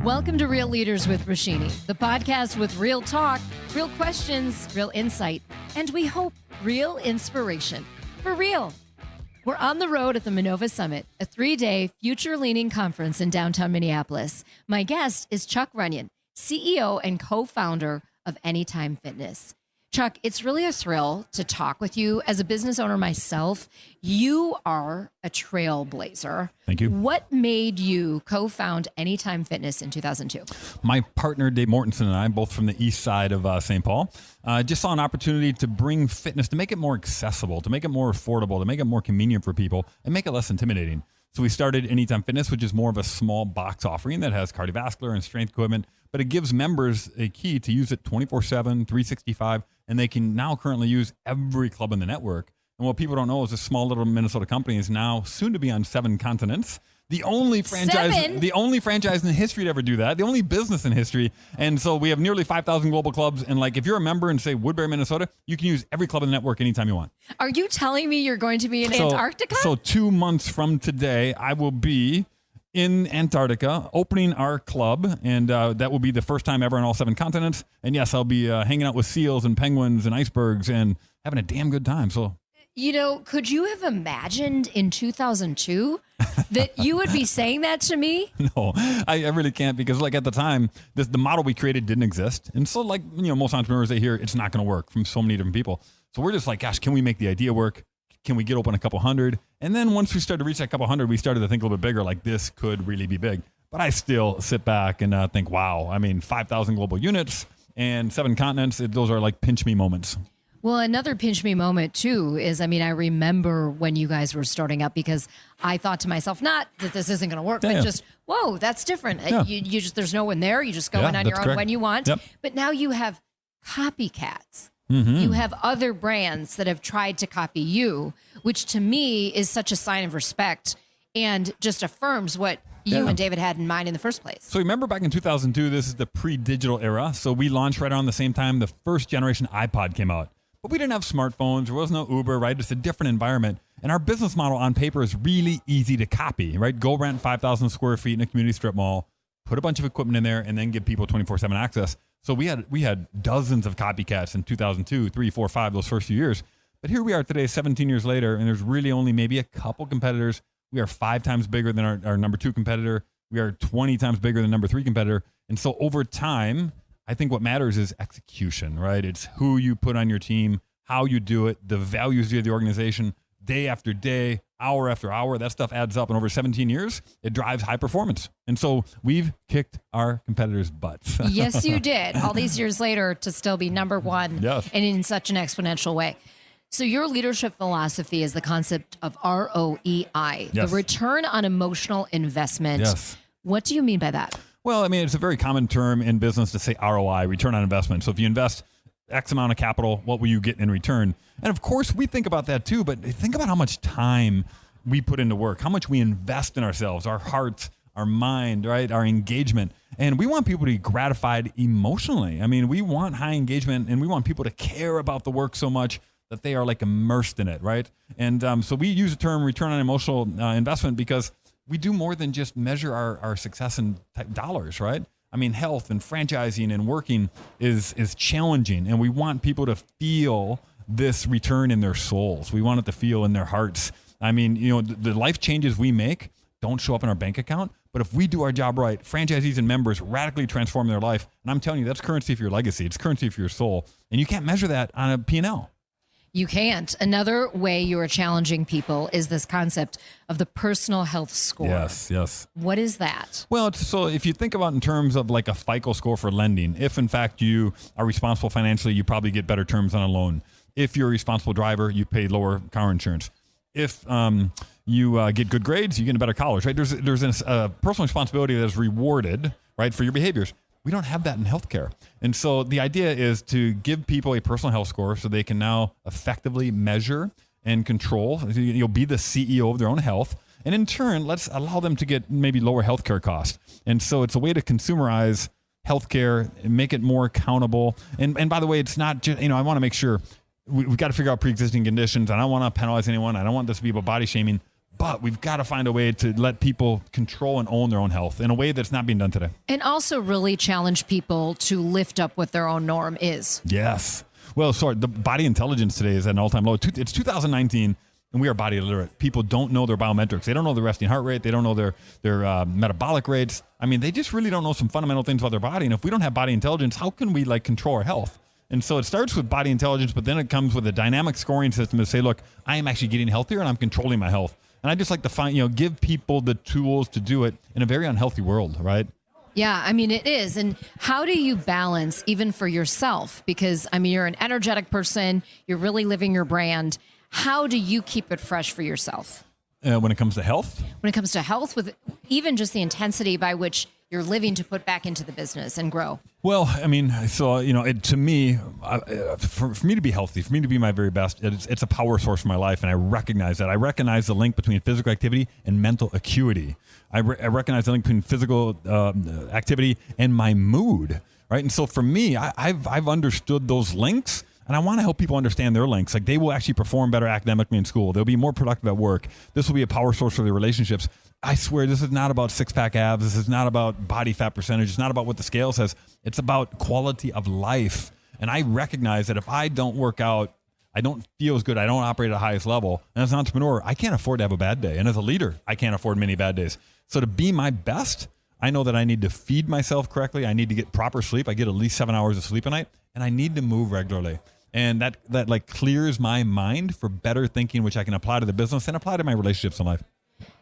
Welcome to Real Leaders with Roshini, the podcast with real talk, real questions, real insight, and we hope real inspiration. For real. We're on the road at the Manova Summit, a 3-day future-leaning conference in downtown Minneapolis. My guest is Chuck Runyon, CEO and co-founder of Anytime Fitness. Chuck, it's really a thrill to talk with you. As a business owner myself, you are a trailblazer. Thank you. What made you co-found Anytime Fitness in 2002? My partner, Dave Mortensen, and I, both from the east side of St. Paul, just saw an opportunity to bring fitness, to make it more accessible, to make it more affordable, to make it more convenient for people, and make it less intimidating. So we started Anytime Fitness, which is more of a small box offering that has cardiovascular and strength equipment, but it gives members a key to use it 24/7, 365, and they can now currently use every club in the network. And what people don't know is this small little Minnesota company is now soon to be on 7 continents. The only franchise in history to ever do that, the only business in history. And so we have nearly 5,000 global clubs. And like, if you're a member in, say, Woodbury, Minnesota, you can use every club in the network anytime you want. Are you telling me you're going to be in Antarctica? So 2 months from today, I will be in Antarctica opening our club. And that will be the first time ever on all 7 continents. And yes, I'll be hanging out with seals and penguins and icebergs and having a damn good time. So, you know, could you have imagined in 2002 that you would be saying that to me? No, I really can't, because like at the time, the model we created didn't exist. And so like, you know, most entrepreneurs, they hear it's not going to work from so many different people. So we're just like, gosh, can we make the idea work? Can we get open a couple hundred? And then once we started to reach that couple hundred, we started to think a little bit bigger, like this could really be big. But I still sit back and think, wow, I mean, 5,000 global units and 7 continents, those are like pinch me moments. Well, another pinch me moment too is, I mean, I remember when you guys were starting up, because I thought to myself, not that this isn't going to work, but just, whoa, that's different. Yeah. You just, there's no one there. You just go in on your own correct. when you want. Yep. But now you have copycats. Mm-hmm. You have other brands that have tried to copy you, which to me is such a sign of respect and just affirms what you and David had in mind in the first place. So remember back in 2002, this is the pre-digital era. So we launched right around the same time the first generation iPod came out. But we didn't have smartphones. There was no Uber, right? It's a different environment. And our business model on paper is really easy to copy, right? Go rent 5,000 square feet in a community strip mall, put a bunch of equipment in there, and then give people 24/7 access. So we had dozens of copycats in 2002, 3, 4, 5, those first few years. But here we are today, 17 years later, and there's really only maybe a couple competitors. We are 5 times bigger than our number 2 competitor. We are 20 times bigger than number 3 competitor. And so over time, I think what matters is execution, right? It's who you put on your team, how you do it, the values of the organization, day after day, hour after hour. That stuff adds up. And over 17 years, it drives high performance. And so we've kicked our competitors' butts. Yes, you did. All these years later to still be number 1 Yes. and in such an exponential way. So your leadership philosophy is the concept of ROEI, Yes. the return on emotional investment. Yes. What do you mean by that? Well, I mean, it's a very common term in business to say ROI, return on investment. So if you invest X amount of capital, what will you get in return? And of course, we think about that too, but think about how much time we put into work, how much we invest in ourselves, our heart, our mind, right? Our engagement. And we want people to be gratified emotionally. I mean, we want high engagement, and we want people to care about the work so much that they are like immersed in it, right? And so we use the term return on emotional investment because we do more than just measure our success in dollars, right? I mean, health and franchising and working is challenging, and we want people to feel this return in their souls. We want it to feel in their hearts. I mean, you know, the life changes we make don't show up in our bank account, but if we do our job right, franchisees and members radically transform their life. And I'm telling you, that's currency for your legacy. It's currency for your soul. And you can't measure that on a P&L. You can't. Another way you are challenging people is this concept of the personal health score. Yes. What is that? Well, so if you think about in terms of like a FICO score for lending, if in fact you are responsible financially, you probably get better terms on a loan. If you're a responsible driver, you pay lower car insurance. If you get good grades, you get a better college, right? There's this personal responsibility that is rewarded, right, for your behaviors. We don't have that in healthcare. And so the idea is to give people a personal health score so they can now effectively measure and control. You'll be the CEO of their own health. And in turn, let's allow them to get maybe lower healthcare costs. And so it's a way to consumerize healthcare and make it more accountable. And by the way, it's not just, I want to make sure we've got to figure out pre-existing conditions. I don't want to penalize anyone. I don't want this to be about body shaming. but we've got to find a way to let people control and own their own health in a way that's not being done today. And also really challenge people to lift up what their own norm is. Yes. Well, sorry, the body intelligence today is at an all-time low. It's 2019, and we are body illiterate. People don't know their biometrics. They don't know their resting heart rate. They don't know their metabolic rates. I mean, they just really don't know some fundamental things about their body. And if we don't have body intelligence, how can we control our health? And so it starts with body intelligence, but then it comes with a dynamic scoring system to say, look, I am actually getting healthier and I'm controlling my health. And I just like to give people the tools to do it in a very unhealthy world, right? Yeah, I mean, it is. And how do you balance even for yourself? Because, I mean, you're an energetic person. You're really living your brand. How do you keep it fresh for yourself? When it comes to health? When it comes to health, with even just the intensity by which you're living to put back into the business and grow. Well, I mean, so, to me, for me to be healthy, for me to be my very best, it's a power source for my life. And I recognize that. I recognize the link between physical activity and mental acuity. I recognize the link between physical activity and my mood, right? And so for me, I've understood those links. And I want to help people understand their links. They will actually perform better academically in school. They'll be more productive at work. This will be a power source for their relationships. I swear, this is not about six-pack abs. This is not about body fat percentage. It's not about what the scale says. It's about quality of life. And I recognize that if I don't work out, I don't feel as good. I don't operate at the highest level. And as an entrepreneur, I can't afford to have a bad day. And as a leader, I can't afford many bad days. So to be my best, I know that I need to feed myself correctly. I need to get proper sleep. I get at least 7 hours of sleep a night. And I need to move regularly. And that clears my mind for better thinking, which I can apply to the business and apply to my relationships in life.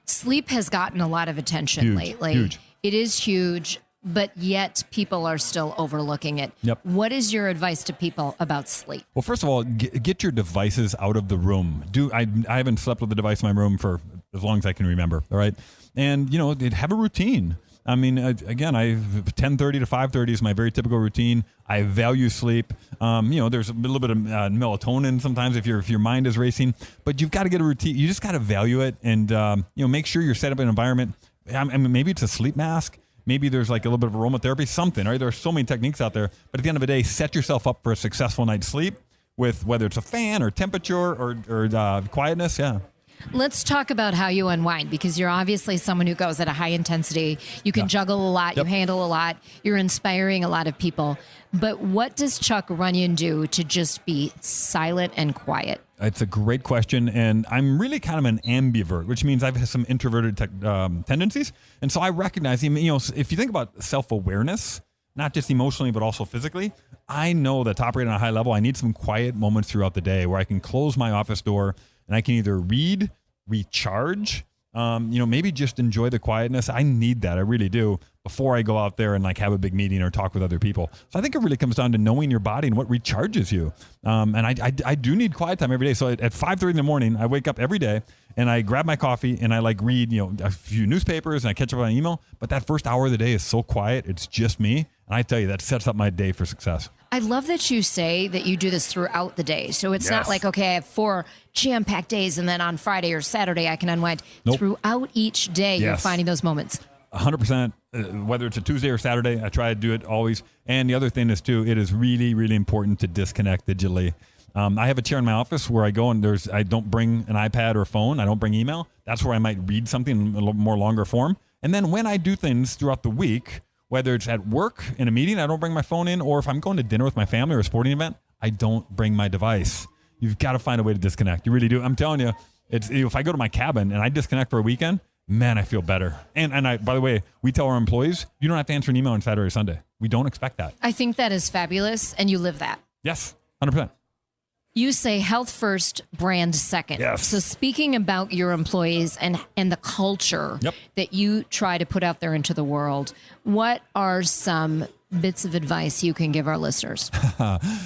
Sleep has gotten a lot of attention lately. Huge. It is huge, but yet people are still overlooking it. Yep. What is your advice to people about sleep? Well, first of all, get your devices out of the room. I haven't slept with a device in my room for as long as I can remember. All right. And, have a routine. I mean, again, 10:30 to 5:30 is my very typical routine. I value sleep. There's a little bit of melatonin sometimes if your mind is racing, but you've got to get a routine. You just got to value it, and make sure you're set up in an environment. I mean, maybe it's a sleep mask. Maybe there's a little bit of aromatherapy, something. Right? There are so many techniques out there, but at the end of the day, set yourself up for a successful night's sleep with whether it's a fan or temperature or quietness. Yeah. Let's talk about how you unwind, because you're obviously someone who goes at a high intensity. You can juggle a lot. Yep. You handle a lot. You're inspiring a lot of people. But what does Chuck Runyon do to just be silent and quiet? It's a great question. And I'm really kind of an ambivert, which means I have some introverted tendencies. And so I recognize, if you think about self-awareness, not just emotionally, but also physically, I know that to operate on a high level, I need some quiet moments throughout the day where I can close my office door and I can either read, recharge, maybe just enjoy the quietness. I need that. I really do, before I go out there and have a big meeting or talk with other people. So I think it really comes down to knowing your body and what recharges you. And I do need quiet time every day. So at 5:30 in the morning, I wake up every day and I grab my coffee and I read, a few newspapers and I catch up on email. But that first hour of the day is so quiet. It's just me. And I tell you, that sets up my day for success. I love that you say that you do this throughout the day. So it's not like, okay, I have 4 jam-packed days and then on Friday or Saturday I can unwind. Nope. Throughout each day, you're finding those moments. 100%. Whether it's a Tuesday or Saturday, I try to do it always. And the other thing is, too, it is really, really important to disconnect digitally. I have a chair in my office where I go and I don't bring an iPad or phone. I don't bring email. That's where I might read something in a little more longer form. And then when I do things throughout the week, whether it's at work, in a meeting, I don't bring my phone in, or if I'm going to dinner with my family or a sporting event, I don't bring my device. You've got to find a way to disconnect. You really do. I'm telling you, if I go to my cabin and I disconnect for a weekend, man, I feel better. And by the way, we tell our employees, you don't have to answer an email on Saturday or Sunday. We don't expect that. I think that is fabulous, and you live that. Yes, 100%. You say health first, brand second. Yes. So speaking about your employees and the culture that you try to put out there into the world, what are some bits of advice you can give our listeners?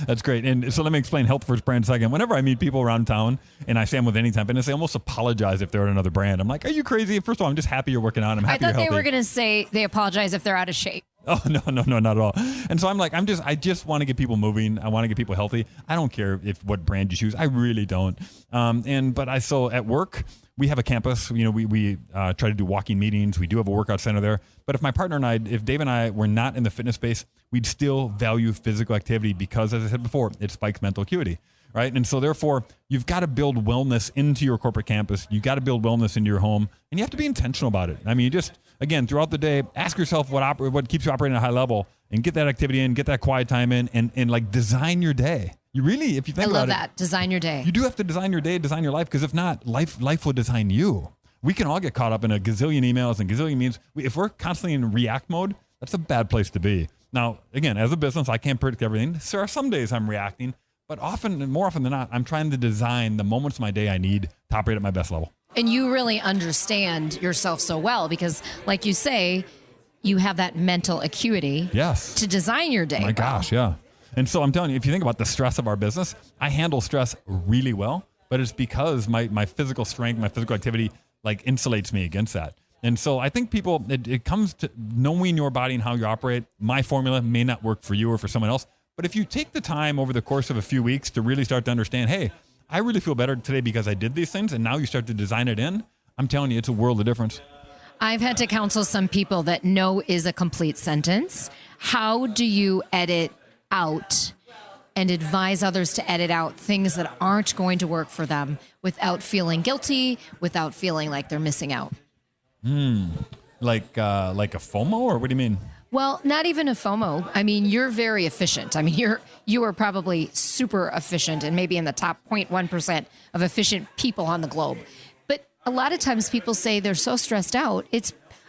That's great. And so let me explain health first, brand second. Whenever I meet people around town and I say I'm with Anytime Fitness, they almost apologize if they're at another brand. I'm like, are you crazy? First of all, I'm just happy you're working on. I'm happy you're healthy. I thought they were going to say they apologize if they're out of shape. Oh, no, not at all. And so I'm like, I just want to get people moving. I want to get people healthy. I don't care what brand you choose. I really don't. So at work, we have a campus. We try to do walking meetings. We do have a workout center there. But if my partner and if Dave and I were not in the fitness space, we'd still value physical activity because, as I said before, it spikes mental acuity. right? And so therefore, you've got to build wellness into your corporate campus. You got to build wellness into your home, and you have to be intentional about it. I mean, you just, again, throughout the day, ask yourself what keeps you operating at a high level, and get that activity in, get that quiet time in, and like design your day. You really, if you think about it. I love that. Design your day. You do have to design your day, design your life, because if not, life will design you. We can all get caught up in a gazillion emails and gazillion memes. If we're constantly in react mode, that's a bad place to be. Now, again, as a business, I can't predict everything. There are some days I'm reacting, but more often than not, I'm trying to design the moments of my day I need to operate at my best level. And you really understand yourself so well because, like you say, you have that mental acuity to design your day. My gosh, yeah. And so I'm telling you, if you think about the stress of our business, I handle stress really well, but it's because my physical strength, my physical activity, like insulates me against that. And so I think people, it comes to knowing your body and how you operate. My formula may not work for you or for someone else, but if you take the time over the course of a few weeks to really start to understand, hey, I really feel better today because I did these things, and now you start to design it in, I'm telling you, it's a world of difference. I've had to counsel some people that no is a complete sentence. How do you edit out and advise others to edit out things that aren't going to work for them without feeling guilty, without feeling like they're missing out? Like a FOMO, or what do you mean? Well, not even a FOMO. I mean, you're very efficient. I mean, you are probably super efficient and maybe in the top 0.1% of efficient people on the globe. But a lot of times people say they're so stressed out.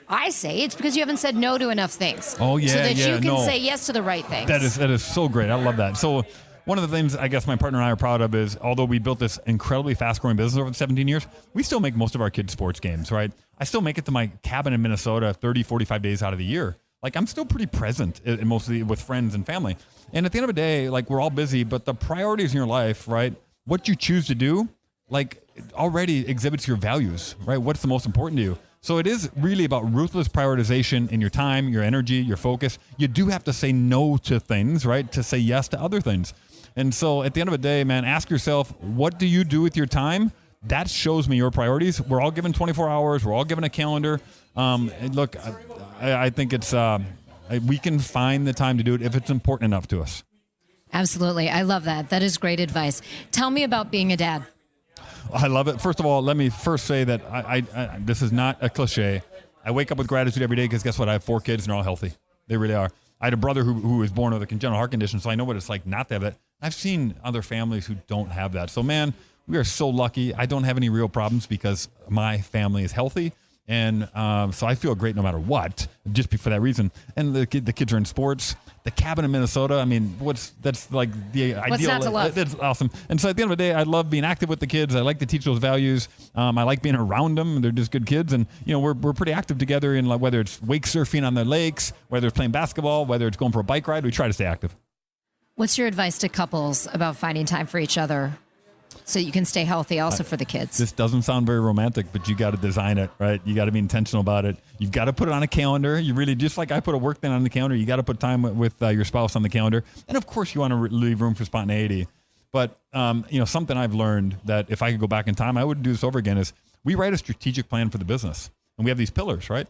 I say it's because you haven't said no to enough things. Oh, yeah, so that you can say yes to the right things. That is so great. I love that. So one of the things I guess my partner and I are proud of is, although we built this incredibly fast-growing business over the 17 years, we still make most of our kids' sports games, right? I still make it to my cabin in Minnesota 30, 45 days out of the year. Like, I'm still pretty present, mostly with friends and family. And at the end of the day, like, we're all busy, but the priorities in your life, right? What you choose to do, like, already exhibits your values, right? What's the most important to you? So it is really about ruthless prioritization in your time, your energy, your focus. You do have to say no to things, right? To say yes to other things. And so at the end of the day, man, ask yourself, what do you do with your time? That shows me your priorities. We're all given 24 hours. We're all given a calendar. And look, I think it's we can find the time to do it if it's important enough to us. Absolutely. I love that. That is great advice. Tell me about being a dad. I love it. First of all, let me first say that I this is not a cliche. I wake up with gratitude every day because guess what? I have 4 kids and they're all healthy. They really are. I had a brother who was born with a congenital heart condition, so I know what it's like not to have it. I've seen other families who don't have that. So, man, we are so lucky. I don't have any real problems because my family is healthy. And so I feel great no matter what, just for that reason. And the kids are in sports. The cabin in Minnesota, I mean, that's like the ideal. What's not to love? That's awesome. And so at the end of the day, I love being active with the kids. I like to teach those values. I like being around them. They're just good kids. And, you know, we're pretty active together in, like, whether it's wake surfing on the lakes, whether it's playing basketball, whether it's going for a bike ride, we try to stay active. What's your advice to couples about finding time for each other so you can stay healthy also for the kids? This doesn't sound very romantic, but you got to design it, right? You got to be intentional about it. You've got to put it on a calendar. You really, just like I put a work thing on the calendar, you got to put time with your spouse on the calendar. And of course, you want to leave room for spontaneity. But, you know, something I've learned that if I could go back in time, I would do this over again is we write a strategic plan for the business. And we have these pillars, right?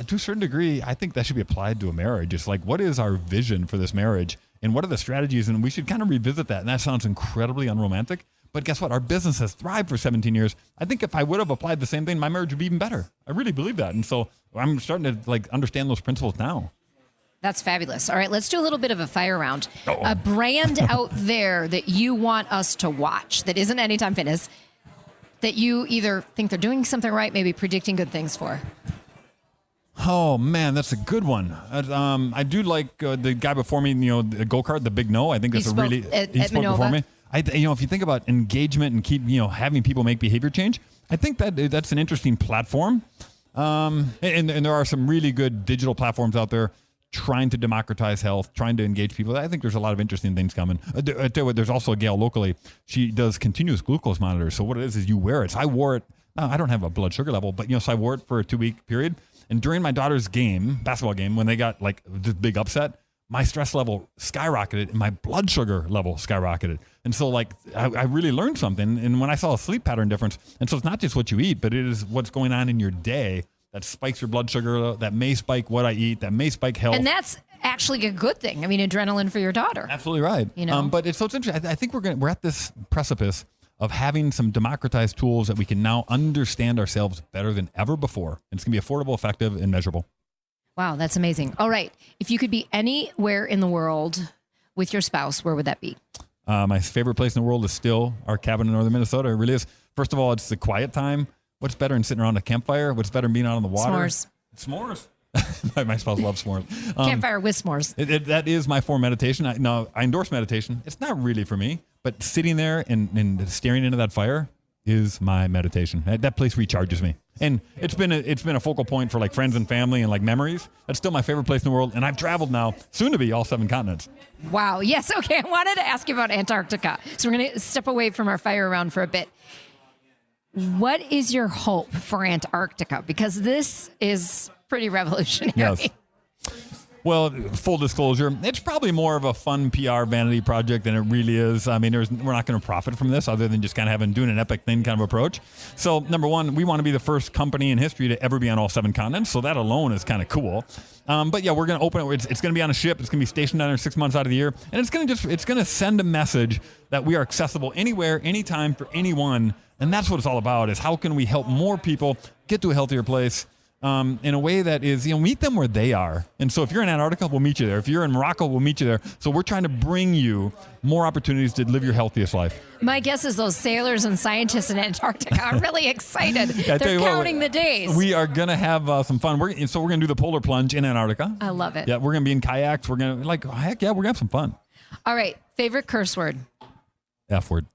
To a certain degree, I think that should be applied to a marriage. It's like, what is our vision for this marriage? And what are the strategies? And we should kind of revisit that. And that sounds incredibly unromantic. But guess what? Our business has thrived for 17 years. I think if I would have applied the same thing, my marriage would be even better. I really believe that. And so I'm starting to, like, understand those principles now. That's fabulous. All right, let's do a little bit of a fire round. A brand out there that you want us to watch that isn't Anytime Fitness, that you either think they're doing something right, maybe predicting good things for. Oh, man, that's a good one. I do like the guy before me, you know, the go-kart, the Big No. I think that's he spoke at spoke Manova. Before me. You know, if you think about engagement and keep, you know, having people make behavior change, I think that's an interesting platform. And there are some really good digital platforms out there trying to democratize health, trying to engage people. I think there's a lot of interesting things coming. I tell you what, there's also a gal locally. She does continuous glucose monitors. So what it is you wear it. So I wore it. Now, I don't have a blood sugar level, but, you know, so I wore it for a 2-week period. And during my daughter's basketball game, when they got, like, this big upset, my stress level skyrocketed and my blood sugar level skyrocketed. And so, like, I really learned something. And when I saw a sleep pattern difference, and so it's not just what you eat, but it is what's going on in your day that spikes your blood sugar, that may spike what I eat, that may spike health. And that's actually a good thing. I mean, adrenaline for your daughter. Absolutely right. But it's interesting. I think we're at this precipice of having some democratized tools that we can now understand ourselves better than ever before. And it's going to be affordable, effective, and measurable. Wow, that's amazing. All right. If you could be anywhere in the world with your spouse, where would that be? My favorite place in the world is still our cabin in northern Minnesota. It really is. First of all, it's the quiet time. What's better than sitting around a campfire? What's better than being out on the water? S'mores. My spouse loves s'mores. Campfire with s'mores. That is my form of meditation. I endorse meditation. It's not really for me, but sitting there and staring into that fire is my meditation. That place recharges me. And it's been a focal point for like friends and family and like memories. That's still my favorite place in the world. And I've traveled now, soon to be, all 7 continents. Wow. Yes. Okay. I wanted to ask you about Antarctica. So we're going to step away from our fire round for a bit. What is your hope for Antarctica? Because this is pretty revolutionary. Yes. Well, full disclosure, it's probably more of a fun PR vanity project than it really is. I mean, we're not going to profit from this other than just kind of doing an epic thing kind of approach. So, number one, we want to be the first company in history to ever be on all 7 continents. So that alone is kind of cool. But yeah, we're going to open it. It's going to be on a ship. It's going to be stationed down there 6 months out of the year. And it's going to send a message that we are accessible anywhere, anytime, for anyone. And that's what it's all about, is how can we help more people get to a healthier place in a way that is, meet them where they are. And so if you're in Antarctica, we'll meet you there. If you're in Morocco, we'll meet you there. So we're trying to bring you more opportunities to live your healthiest life. My guess is those sailors and scientists in Antarctica are really excited. They're counting the days. We are going to have some fun. We're going to do the polar plunge in Antarctica. I love it. Yeah, we're going to be in kayaks. We're going to, heck yeah, we're going to have some fun. All right. Favorite curse word? F word.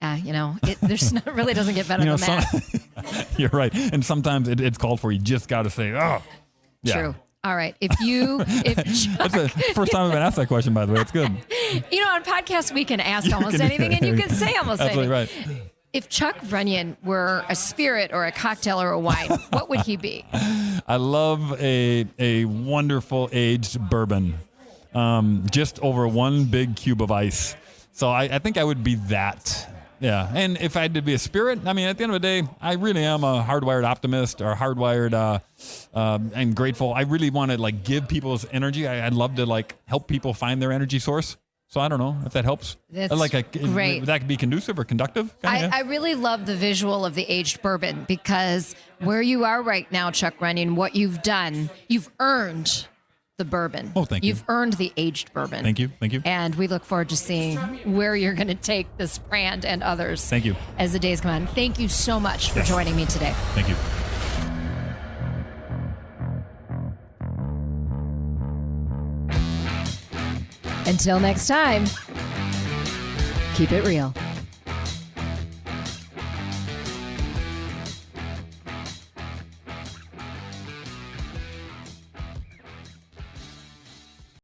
There's not, really doesn't get better than that. You're right. And sometimes it's called for. You just got to say, oh. Yeah. True. All right. If Chuck, that's the first time I've been asked that question, by the way. It's good. On podcast, we can ask almost anything and you can say almost anything. Absolutely right. If Chuck Runyon were a spirit or a cocktail or a wine, what would he be? I love a wonderful aged bourbon. Just over one big cube of ice. So I think I would be that. Yeah, and if I had to be a spirit, I mean, at the end of the day, I really am a hardwired optimist or hardwired and grateful. I really want to give people's energy. I'd love to help people find their energy source. So I don't know if that helps. That's great. That could be conducive or conductive. I really love the visual of the aged bourbon, because where you are right now, Chuck Runyon, what you've done, you've earned the bourbon. Oh, thank you. You've earned the aged bourbon. Thank you. And we look forward to seeing where you're going to take this brand and others. Thank you. As the days come on. Thank you so much for joining me today. Thank you. Until next time, keep it real.